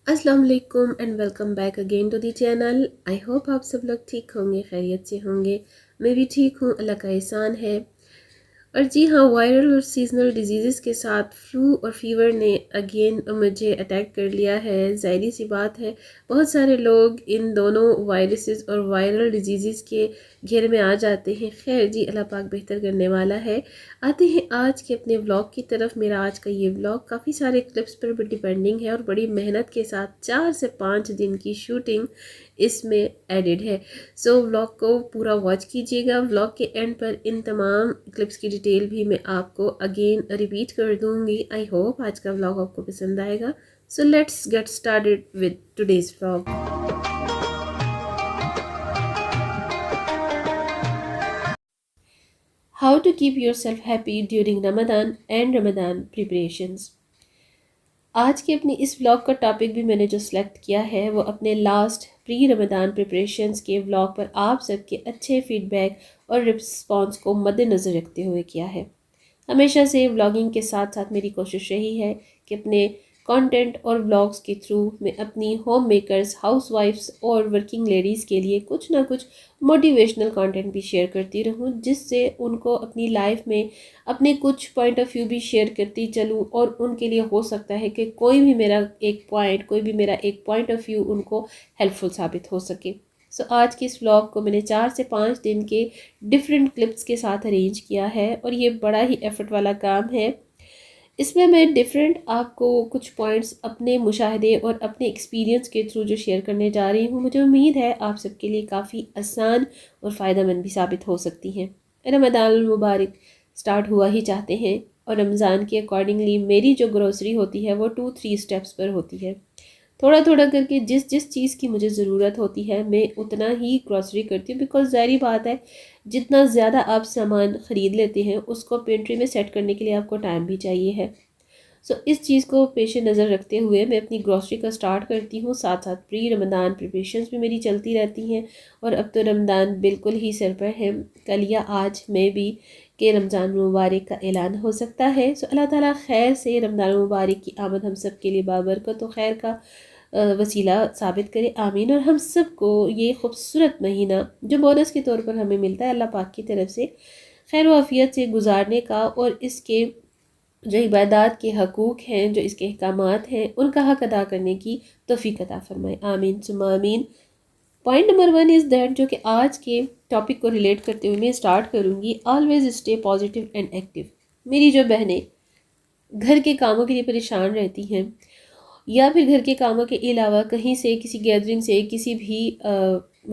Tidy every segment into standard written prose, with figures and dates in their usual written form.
अस्सलाम वालेकुम and welcome back again to the channel. I hope आप सब लोग ठीक होंगे, खैरियत से होंगे। मैं भी ठीक हूँ, अल्लाह का एहसान है। और जी हाँ, वायरल और सीजनल डिजीज़ के साथ फ्लू और फीवर ने अगेन मुझे अटैक कर लिया है। ज़ाहिर सी बात है, बहुत सारे लोग इन दोनों वायरसेस और वायरल डिजीज़ के घेरे में आ जाते हैं। खैर जी, अल्लाह पाक बेहतर करने वाला है। आते हैं आज के अपने व्लॉग की तरफ। मेरा आज का ये व्लॉग काफ़ी सारे क्लिप्स पर भी डिपेंडिंग है और बड़ी मेहनत के साथ 4 से 5 दिन की शूटिंग इसमें एडिड है। सो व्लॉग को पूरा वॉच कीजिएगा। व्लॉग के एंड पर इन तमाम क्लिप्स की डिटेल भी मैं आपको अगेन रिपीट कर दूंगी। आई होप आज का व्लॉग आपको पसंद आएगा। So let's get started with today's vlog. How to keep your self happy during Ramadan and Ramadan preparations. आज के अपनी इस व्लॉग का टॉपिक भी मैंने जो सिलेक्ट किया है वो अपने लास्ट प्री रमदान प्रिपरेशंस के व्लॉग पर आप सबके अच्छे फीडबैक और रिस्पॉन्स को मद्देनज़र रखते हुए किया है। हमेशा से व्लॉगिंग के साथ साथ मेरी कोशिश रही है कि अपने कंटेंट और व्लॉग्स के थ्रू मैं अपनी होम मेकर्स, हाउसवाइफ्स और वर्किंग लेडीज़ के लिए कुछ ना कुछ मोटिवेशनल कंटेंट भी शेयर करती रहूं, जिससे उनको अपनी लाइफ में अपने कुछ पॉइंट ऑफ व्यू भी शेयर करती चलूं और उनके लिए हो सकता है कि कोई भी मेरा एक पॉइंट ऑफ व्यू उनको हेल्पफुल साबित हो सके। सो आज के इस व्लॉग को मैंने 4 से 5 दिन के डिफरेंट क्लिप्स के साथ अरेंज किया है और ये बड़ा ही एफर्ट वाला काम है। इसमें मैं डिफरेंट आपको कुछ पॉइंट्स अपने मुशाहदे और अपने एक्सपीरियंस के थ्रू जो शेयर करने जा रही हूँ, मुझे उम्मीद है आप सबके लिए काफ़ी आसान और फ़ायदेमंद भी साबित हो सकती हैं। रमज़ान मुबारक स्टार्ट हुआ ही चाहते हैं और रमज़ान के अकॉर्डिंगली मेरी जो ग्रोसरी होती है वो 2-3 स्टेप्स पर होती है। थोड़ा थोड़ा करके जिस जिस चीज़ की मुझे ज़रूरत होती है मैं उतना ही ग्रॉसरी करती हूँ, बिकॉज़ ज़ाहिर बात है जितना ज़्यादा आप सामान ख़रीद लेते हैं उसको पेंट्री में सेट करने के लिए आपको टाइम भी चाहिए है। सो इस चीज़ को पेश नज़र रखते हुए मैं अपनी ग्रॉसरी का स्टार्ट करती हूँ। साथ साथ प्री रमदान प्रिपरेशंस भी मेरी चलती रहती हैं और अब तो रमदान बिल्कुल ही सर पर है। कल या आज में भी कि रमज़ान मुबारक का ऐलान हो सकता है। सो अल्लाह ताला खैर से रमज़ान मुबारक की आमद हम सब के लिए बाबरकत तो खैर का वसीला साबित करे, आमीन। और हम सब को ये खूबसूरत महीना जो बोनस के तौर पर हमें मिलता है अल्लाह पाक की तरफ से, खैर वाफियत से गुजारने का और इसके जो इबादत के हकूक़ हैं, जो इसके अहकामात हैं, उनका हक अदा करने की तौफीक अता फरमाए, आमीन सुम्मा आमीन। पॉइंट नंबर 1 इज़ दैट, जो कि आज के टॉपिक को रिलेट करते हुए मैं स्टार्ट करूँगी, always stay positive and active. मेरी जो बहनें घर के कामों के लिए परेशान रहती हैं या फिर घर के कामों के अलावा कहीं से किसी गैदरिंग से, किसी भी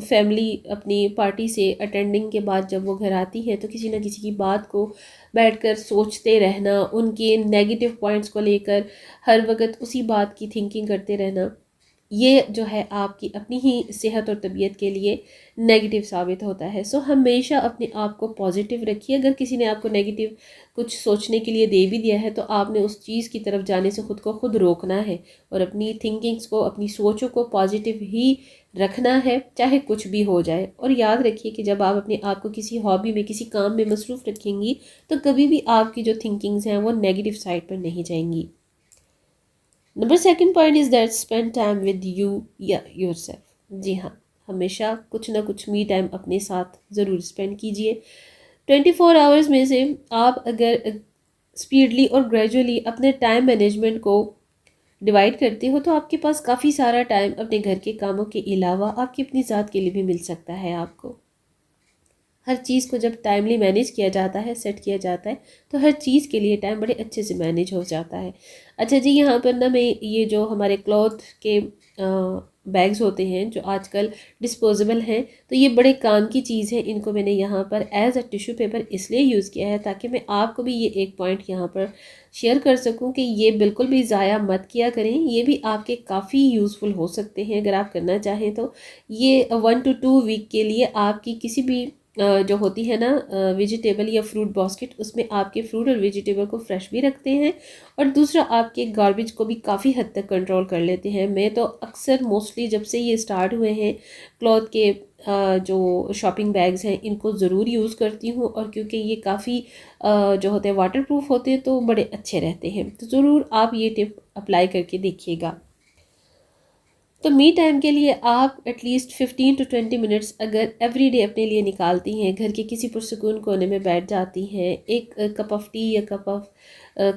फैमिली अपनी पार्टी से अटेंडिंग के बाद जब वो घर आती है तो किसी ना किसी की बात को बैठकर सोचते रहना, उनके नेगेटिव पॉइंट्स को लेकर हर वक्त उसी बात की थिंकिंग करते रहना, ये जो है आपकी अपनी ही सेहत और तबीयत के लिए नेगेटिव साबित होता है। सो हमेशा अपने आप को पॉजिटिव रखिए। अगर किसी ने आपको नेगेटिव कुछ सोचने के लिए दे भी दिया है तो आपने उस चीज़ की तरफ जाने से ख़ुद को खुद रोकना है और अपनी थिंकिंग्स को, अपनी सोचों को पॉजिटिव ही रखना है, चाहे कुछ भी हो जाए। और याद रखिए कि जब आप अपने आप को किसी हॉबी में, किसी काम में मसरूफ़ रखेंगी तो कभी भी आपकी जो थिंकिंग्स हैं वो नेगेटिव साइड पर नहीं जाएंगी। Number second point is that spend time with you या योर सेल्फ। जी हाँ, हमेशा कुछ ना कुछ मी टाइम अपने साथ ज़रूर स्पेंड कीजिए। 24 आवर्स में से आप अगर स्पीडली और ग्रेजुअली अपने टाइम मैनेजमेंट को डिवाइड करते हो तो आपके पास काफ़ी सारा टाइम अपने घर के कामों के अलावा आपकी अपनी ज़ात के लिए भी मिल सकता है। आपको हर चीज़ को जब टाइमली मैनेज किया जाता है, सेट किया जाता है, तो हर चीज़ के लिए टाइम बड़े अच्छे से मैनेज हो जाता है। अच्छा जी, यहाँ पर ना मैं ये जो हमारे क्लॉथ के बैग्स होते हैं जो आजकल डिस्पोजेबल हैं, तो ये बड़े काम की चीज़ है। इनको मैंने यहाँ पर एज अ टिश्यू पेपर इसलिए यूज़ किया है ताकि मैं आपको भी ये एक पॉइंट यहाँ पर शेयर कर सकूँ कि ये बिल्कुल भी ज़ाया मत किया करें। ये भी आपके काफ़ी यूज़फुल हो सकते हैं अगर आप करना चाहें तो। ये 1 to 2 वीक के लिए आपकी किसी भी जो होती है ना वेजिटेबल या फ्रूट बास्केट, उसमें आपके फ्रूट और वेजिटेबल को फ्रेश भी रखते हैं और दूसरा आपके गार्बेज को भी काफ़ी हद तक कंट्रोल कर लेते हैं। मैं तो अक्सर मोस्टली जब से ये स्टार्ट हुए हैं क्लॉथ के जो शॉपिंग बैग्स हैं इनको ज़रूर यूज़ करती हूँ, और क्योंकि ये काफ़ी जो होते हैं वाटर प्रूफ होते हैं तो बड़े अच्छे रहते हैं। तो ज़रूर आप ये टिप अप्लाई करके देखिएगा। तो मी टाइम के लिए आप एटलीस्ट 15 to 20 मिनट्स अगर एवरी डे अपने लिए निकालती हैं, घर के किसी पुरसकून कोने में बैठ जाती हैं, एक कप ऑफ़ टी या कप ऑफ़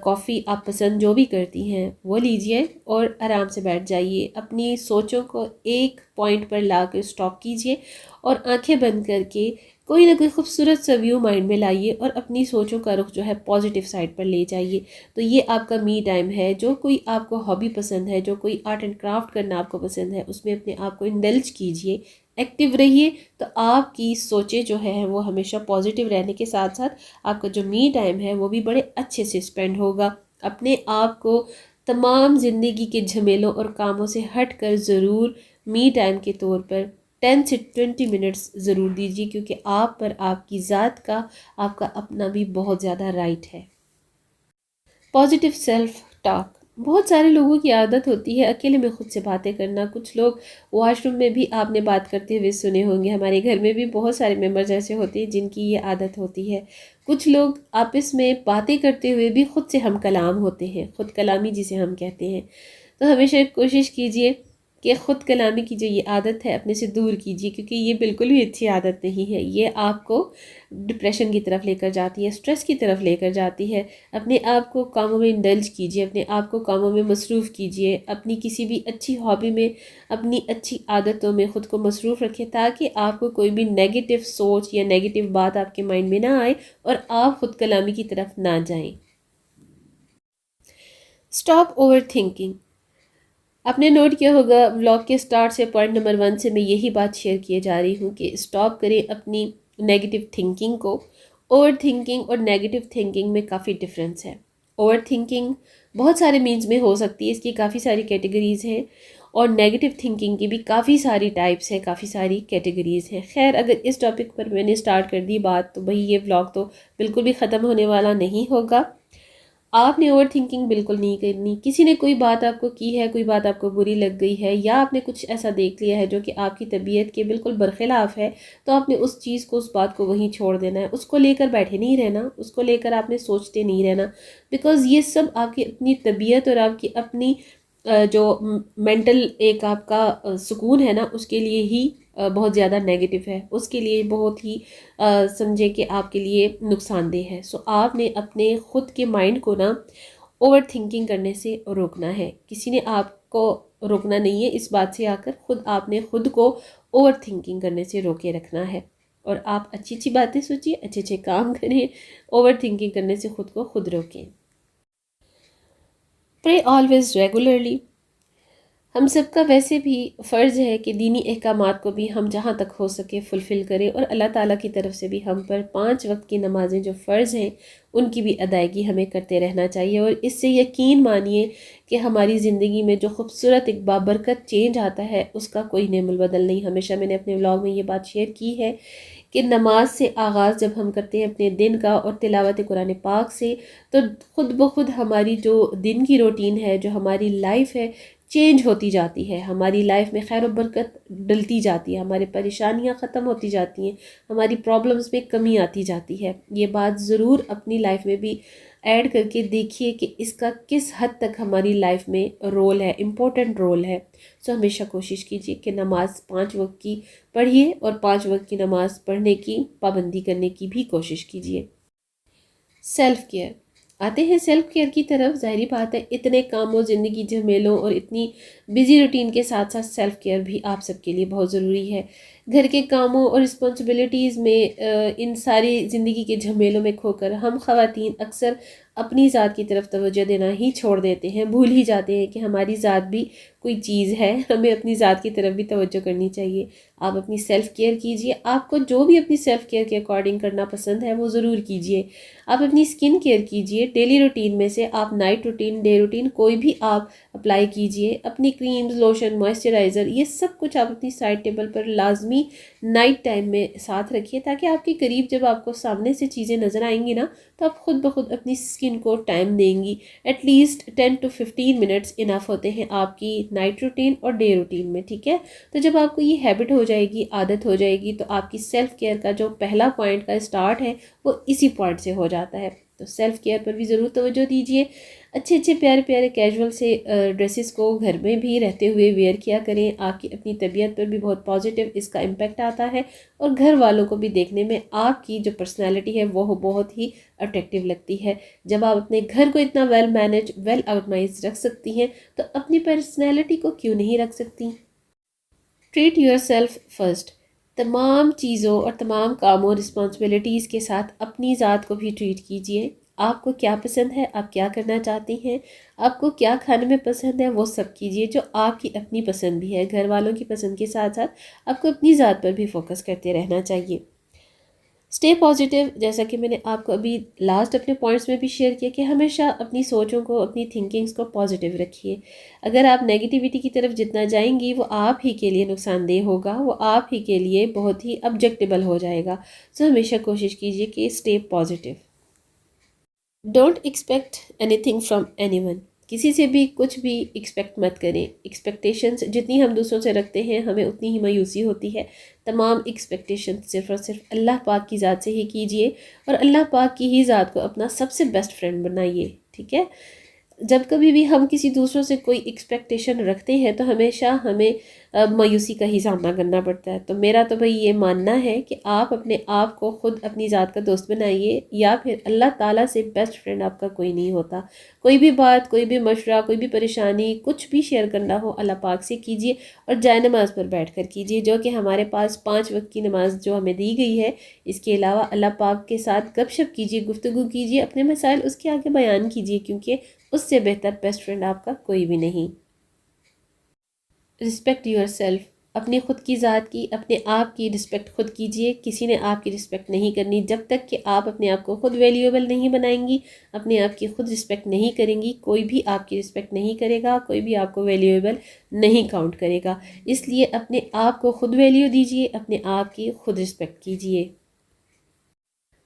कॉफ़ी आप पसंद जो भी करती हैं वो लीजिए और आराम से बैठ जाइए। अपनी सोचों को एक पॉइंट पर ला कर स्टॉप कीजिए और आंखें बंद करके कोई ना कोई खूबसूरत सा व्यू माइंड में लाइए और अपनी सोचों का रुख जो है पॉजिटिव साइड पर ले जाइए। तो ये आपका मी टाइम है। जो कोई आपको हॉबी पसंद है, जो कोई आर्ट एंड क्राफ्ट करना आपको पसंद है, उसमें अपने आप को इंडल्ज कीजिए, एक्टिव रहिए। तो आपकी सोचें जो है वो हमेशा पॉजिटिव रहने के साथ साथ आपका जो मी टाइम है वो भी बड़े अच्छे से स्पेंड होगा। अपने आप को तमाम ज़िंदगी के झमेलों और कामों से हट कर ज़रूर मी टाइम के तौर पर 10 से 20 मिनट्स ज़रूर दीजिए, क्योंकि आप पर आपकी ज़ात का, आपका अपना भी बहुत ज़्यादा राइट है। Positive self talk. बहुत सारे लोगों की आदत होती है अकेले में खुद से बातें करना। कुछ लोग वॉशरूम में भी आपने बात करते हुए सुने होंगे। हमारे घर में भी बहुत सारे मेंबर्स ऐसे होते हैं जिनकी ये आदत होती है। कुछ लोग आपस में बातें करते हुए भी खुद से हम कलाम होते हैं, खुद कलामी जिसे हम कहते हैं। तो हमेशा कोशिश कीजिए कि ख़ुद कलामी की जो ये आदत है अपने से दूर कीजिए, क्योंकि ये बिल्कुल भी अच्छी आदत नहीं है। ये आपको डिप्रेशन की तरफ लेकर जाती है, स्ट्रेस की तरफ लेकर जाती है। अपने आप को कामों में इंडल्ज कीजिए, अपने आप को कामों में मसरूफ़ कीजिए। अपनी किसी भी अच्छी हॉबी में, अपनी अच्छी आदतों में ख़ुद को मसरूफ़ रखें, ताकि आपको कोई भी नेगेटिव सोच या नेगेटिव बात आपके माइंड में ना आए और आप ख़ुद कलामी की तरफ ना जाएं। Stop over thinking. आपने नोट किया होगा व्लॉग के स्टार्ट से पॉइंट नंबर 1 से मैं यही बात शेयर किए जा रही हूँ कि स्टॉप करें अपनी नेगेटिव थिंकिंग को। ओवर थिंकिंग और नेगेटिव थिंकिंग में काफ़ी डिफरेंस है। ओवर थिंकिंग बहुत सारे मीन्स में हो सकती है, इसकी काफ़ी सारी कैटेगरीज़ हैं, और नेगेटिव थिंकिंग की भी काफ़ी सारी टाइप्स हैं, काफ़ी सारी कैटेगरीज़ हैं। खैर, अगर इस टॉपिक पर मैंने स्टार्ट कर दी बात तो भाई ये व्लॉग तो बिल्कुल भी ख़त्म होने वाला नहीं होगा। आपने ओवर थिंकिंग बिल्कुल नहीं करनी। किसी ने कोई बात आपको की है, कोई बात आपको बुरी लग गई है, या आपने कुछ ऐसा देख लिया है जो कि आपकी तबीयत के बिल्कुल बरखिलाफ़ है, तो आपने उस चीज़ को, उस बात को वहीं छोड़ देना है। उसको लेकर बैठे नहीं रहना, उसको लेकर आपने सोचते नहीं रहना। बिकॉज़ ये सब आपकी अपनी तबीयत और आपकी अपनी जो मेंटल एक आपका सुकून है ना, उसके लिए ही बहुत ज़्यादा नेगेटिव है, उसके लिए बहुत ही समझे कि आपके लिए नुकसानदेह है। सो आपने अपने ख़ुद के माइंड को ना ओवर थिंकिंग करने से रोकना है। किसी ने आपको रोकना नहीं है इस बात से आकर, खुद आपने खुद को ओवर थिंकिंग करने से रोके रखना है। और आप अच्छी अच्छी बातें सोचिए, अच्छे अच्छे काम करें, ओवर थिंकिंग करने से खुद को खुद रोकें। Pray always regularly. हम सबका वैसे भी फ़र्ज़ है कि दीनी अहकामात को भी हम जहाँ तक हो सके फुलफ़िल करें, और अल्लाह ताला की तरफ से भी हम पर 5 वक्त की नमाज़ें जो फ़र्ज़ हैं उनकी भी अदायगी हमें करते रहना चाहिए। और इससे यकीन मानिए कि हमारी ज़िंदगी में जो खूबसूरत एक बाबरकत चेंज आता है उसका कोई नेमुल बदल नहीं। हमेशा मैंने अपने व्लॉग में ये बात शेयर की है कि नमाज से आगाज़ जब हम करते हैं अपने दिन का और तिलावत कुरान पाक से, तो ख़ुद ब खुद हमारी जो दिन की रूटीन है, जो हमारी लाइफ है, चेंज होती जाती है। हमारी लाइफ में खैर और बरकत डलती जाती है, हमारी परेशानियां ख़त्म होती जाती हैं, हमारी प्रॉब्लम्स में कमी आती जाती है। ये बात ज़रूर अपनी लाइफ में भी ऐड करके देखिए कि इसका किस हद तक हमारी लाइफ में रोल है, इम्पोर्टेंट रोल है। सो हमेशा कोशिश कीजिए कि नमाज 5 वक्त की पढ़िए और 5 वक्त की नमाज पढ़ने की पाबंदी करने की भी कोशिश कीजिए। Self care. आते हैं सेल्फ़ केयर की तरफ। ज़ाहिरी बात है, इतने कामों, ज़िंदगी झमेलों और इतनी बिज़ी रूटीन के साथ साथ सेल्फ़ केयर भी आप सबके लिए बहुत ज़रूरी है। घर के कामों और रिस्पॉन्सिबिलिटीज़ में इन सारी ज़िंदगी के झमेलों में खोकर हम ख़वातीन अक्सर अपनी ज़ात की तरफ तवज्जो देना ही छोड़ देते हैं। भूल ही जाते हैं कि हमारी ज़ात भी कोई चीज़ है, हमें अपनी ज़ात की तरफ भी तवज्जो करनी चाहिए। आप अपनी सेल्फ़ केयर कीजिए। आपको जो भी अपनी सेल्फ़ केयर के अकॉर्डिंग करना पसंद है वो ज़रूर कीजिए। आप अपनी स्किन केयर कीजिए। डेली रूटीन में से आप नाइट रूटीन, डे रूटीन कोई भी आप अप्लाई कीजिए। अपनी क्रीम्स, लोशन, मॉइस्चराइज़र, ये सब कुछ आप अपनी साइड टेबल पर लाजमी नाइट टाइम में साथ रखिए, ताकि आपके करीब जब आपको सामने से चीज़ें नज़र आएंगी ना, तो आप खुद ब खुद अपनी स्किन को टाइम देंगी। एटलीस्ट 10 to 15 मिनट्स इनफ होते हैं आपकी नाइट रूटीन और डे रूटीन में, ठीक है। तो जब आपको ये हैबिट हो जाएगी, आदत हो जाएगी, तो आपकी सेल्फ़ केयर का जो पहला पॉइंट का स्टार्ट है वो इसी पॉइंट से हो जाता है। तो सेल्फ़ केयर पर भी ज़रूर तवज्जो दीजिए। अच्छे अच्छे प्यारे प्यारे कैजुअल से ड्रेसेस को घर में भी रहते हुए वेयर किया करें। आपकी अपनी तबीयत पर भी बहुत पॉजिटिव इसका इम्पेक्ट आता है और घर वालों को भी देखने में आपकी जो पर्सनैलिटी है वो बहुत ही अट्रैक्टिव लगती है। जब आप अपने घर को इतना वेल मैनेज वेल ऑर्गेनाइज रख सकती हैं तो अपनी पर्सनैलिटी को क्यों नहीं रख सकती। Treat your self first. तमाम चीज़ों और तमाम कामों रिस्पॉन्सिबिलिटीज़ के साथ अपनी ज़ात को भी ट्रीट कीजिए। आपको क्या पसंद है, आप क्या करना चाहती हैं, आपको क्या खाने में पसंद है, वो सब कीजिए जो आपकी अपनी पसंद भी है। घर वालों की पसंद के साथ साथ आपको अपनी ज़ात पर भी फोकस करते रहना चाहिए। स्टे पॉजिटिव, जैसा कि मैंने आपको अभी लास्ट अपने पॉइंट्स में भी शेयर किया कि हमेशा अपनी सोचों को, अपनी थिंकिंग्स को पॉजिटिव रखिए। अगर आप नेगेटिविटी की तरफ जितना जाएंगी वो आप ही के लिए नुकसानदेह होगा, वो आप ही के लिए बहुत ही ऑब्जेक्टेबल हो जाएगा। सो हमेशा कोशिश कीजिए कि stay positive. Don't expect anything from anyone. किसी से भी कुछ भी एक्सपेक्ट मत करें। एक्सपेक्टेशंस जितनी हम दूसरों से रखते हैं हमें उतनी ही मायूसी होती है। तमाम एक्सपेक्टेशन सिर्फ़ और सिर्फ अल्लाह पाक की ज़ात से ही कीजिए और अल्लाह पाक की ही ज़ात को अपना सबसे बेस्ट फ्रेंड बनाइए। ठीक है। जब कभी भी हम किसी दूसरों से कोई एक्सपेक्टेशन रखते हैं तो हमेशा हमें मायूसी का ही सामना करना पड़ता है। तो मेरा तो भाई ये मानना है कि आप अपने आप को ख़ुद अपनी ज़ात का दोस्त बनाइए, या फिर अल्लाह ताला से बेस्ट फ्रेंड आपका कोई नहीं होता। कोई भी बात, कोई भी मशवरा, कोई भी परेशानी, कुछ भी शेयर करना हो अल्लाह पाक से कीजिए और जाए नमाज़ पर बैठ कर कीजिए, जो कि हमारे पास 5 वक्त की नमाज़ जो हमें दी गई है। इसके अलावा अल्लाह पाक के साथ गपशप कीजिए, गुफ्तगू कीजिए, अपने मसाइल उसके आगे बयान कीजिए, क्योंकि उससे बेहतर बेस्ट फ्रेंड आपका कोई भी नहीं। Respect your self. अपनी ख़ुद की ज़ात की, अपने आप की रिस्पेक्ट खुद कीजिए। किसी ने आपकी रिस्पेक्ट नहीं करनी जब तक कि आप अपने आप को ख़ुद वैल्यूएबल नहीं बनाएंगी, अपने आप की खुद रिस्पेक्ट नहीं करेंगी, कोई भी आपकी रिस्पेक्ट नहीं करेगा, कोई भी आपको वैल्यूएबल नहीं काउंट करेगा। इसलिए अपने आप को खुद वैल्यू दीजिए, अपने आप की खुद रिस्पेक्ट कीजिए।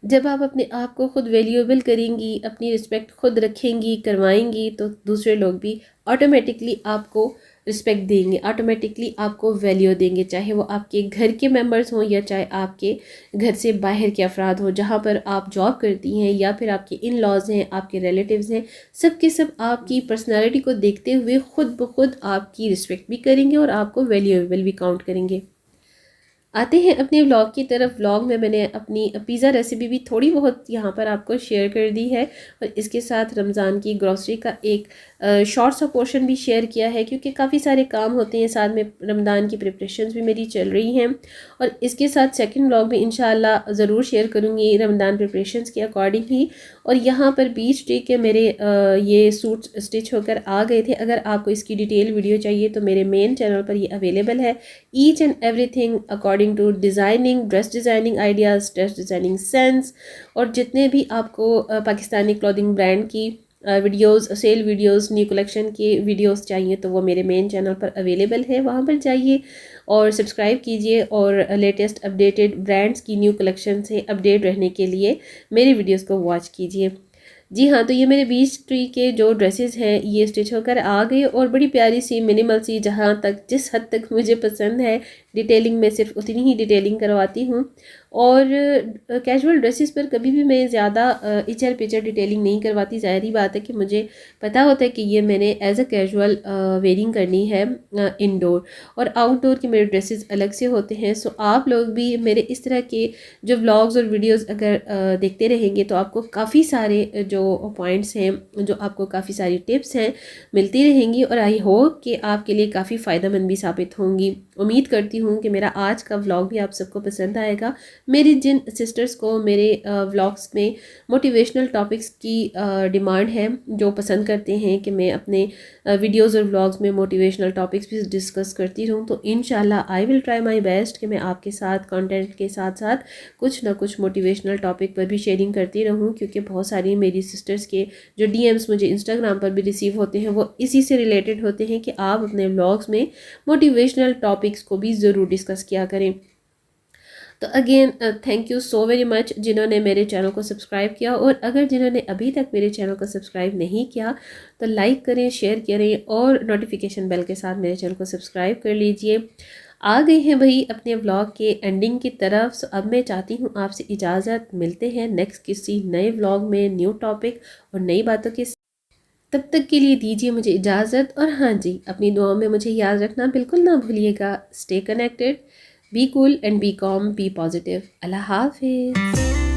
जब आप अपने आप को खुद वैल्यूएबल करेंगी, अपनी रिस्पेक्ट खुद रखेंगी, करवाएंगी, तो दूसरे लोग भी ऑटोमेटिकली आपको रिस्पेक्ट देंगे, ऑटोमेटिकली आपको वैल्यू देंगे, चाहे वो आपके घर के मेंबर्स हों या चाहे आपके घर से बाहर के अफराद हों, जहाँ पर आप जॉब करती हैं या फिर आपके इन लॉज हैं, आपके रिलेटिव्स हैं। सब के सब आपकी पर्सनैलिटी को देखते हुए खुद ब खुद आपकी रिस्पेक्ट भी करेंगे और आपको वैल्यूएबल भी काउंट करेंगे। आते हैं अपने व्लॉग की तरफ। व्लॉग में मैंने अपनी पिज़्ज़ा रेसिपी भी थोड़ी बहुत यहाँ पर आपको शेयर कर दी है और इसके साथ रमज़ान की ग्रॉसरी का एक शॉर्ट सा पोर्शन भी शेयर किया है, क्योंकि काफ़ी सारे काम होते हैं, साथ में रमज़ान की प्रिपरेशंस भी मेरी चल रही हैं। और इसके साथ सेकंड व्लॉग भी इंशाल्लाह ज़रूर शेयर करूँगी रमज़ान प्रिपरेशंस के अकॉर्डिंग ही। और यहाँ पर बीच डे के मेरे ये सूट स्टिच होकर आ गए थे। अगर आपको इसकी डिटेल वीडियो चाहिए तो मेरे मेन चैनल पर ये अवेलेबल है। Each and everything according to designing, dress designing ideas, dress designing sense, और जितने भी आपको पाकिस्तानी क्लॉथिंग ब्रांड की videos, sale videos, new collection के वीडियोस चाहिए तो वो मेरे मेन चैनल पर अवेलेबल है। वहाँ पर जाइए और सब्सक्राइब कीजिए और लेटेस्ट अपडेटेड ब्रांड्स की न्यू कलेक्शन से अपडेट रहने के लिए मेरी वीडियोस को वॉच कीजिए। जी हाँ, तो ये मेरे बीच ट्री के जो ड्रेसेस हैं ये स्टिच होकर आ गए और बड़ी प्यारी सी मिनिमल सी, जहाँ तक जिस हद तक मुझे पसंद है डिटेलिंग में सिर्फ उतनी ही डिटेलिंग करवाती हूँ। और कैजुअल ड्रेसेस पर कभी भी मैं ज़्यादा इचर पिचर डिटेलिंग नहीं करवाती। ज़ाहिर बात है कि मुझे पता होता है कि ये मैंने एज अ कैजुअल वेयरिंग करनी है इंडोर, और आउटडोर के मेरे ड्रेसेस अलग से होते हैं। सो आप लोग भी मेरे इस तरह के जो व्लॉग्स और वीडियोस अगर देखते रहेंगे तो आपको काफ़ी सारे जो पॉइंट्स हैं, जो आपको काफ़ी सारी टिप्स हैं मिलती रहेंगी, और आई होप कि आपके लिए काफ़ी फ़ायदेमंद भी साबित होंगी। उम्मीद करती हूँ कि मेरा आज का व्लॉग भी आप सबको पसंद आएगा। मेरी जिन सिस्टर्स को मेरे व्लॉग्स में मोटिवेशनल टॉपिक्स की डिमांड है, जो पसंद करते हैं कि मैं अपने वीडियोस और व्लॉग्स में मोटिवेशनल टॉपिक्स भी डिस्कस करती रहूँ, तो इंशाल्लाह I will try my best कि मैं आपके साथ कंटेंट के साथ साथ कुछ ना कुछ मोटिवेशनल टॉपिक पर भी शेयरिंग करती रहूँ, क्योंकि बहुत सारी मेरी सिस्टर्स के जो डीएम्स मुझे इंस्टाग्राम पर भी रिसीव होते हैं वो इसी से रिलेटेड होते हैं कि आप अपने व्लॉग्स में मोटिवेशनल टॉपिक्स को भी ज़रूर डिस्कस किया करें। तो again thank you so very much जिन्होंने मेरे चैनल को सब्सक्राइब किया, और अगर जिन्होंने अभी तक मेरे चैनल को सब्सक्राइब नहीं किया तो लाइक करें, शेयर करें और नोटिफिकेशन बेल के साथ मेरे चैनल को सब्सक्राइब कर लीजिए। आ गए हैं भाई अपने व्लॉग के एंडिंग की तरफ। सो अब मैं चाहती हूँ आपसे इजाज़त। मिलते हैं नेक्स्ट किसी नए व्लॉग में, न्यू टॉपिक और नई बातों के। तब तक के लिए दीजिए मुझे इजाज़त। और हाँ जी, अपनी दुआओं में मुझे याद रखना बिल्कुल ना भूलिएगा। Stay connected, be cool and be calm, be positive. अल्लाह हाफिज़।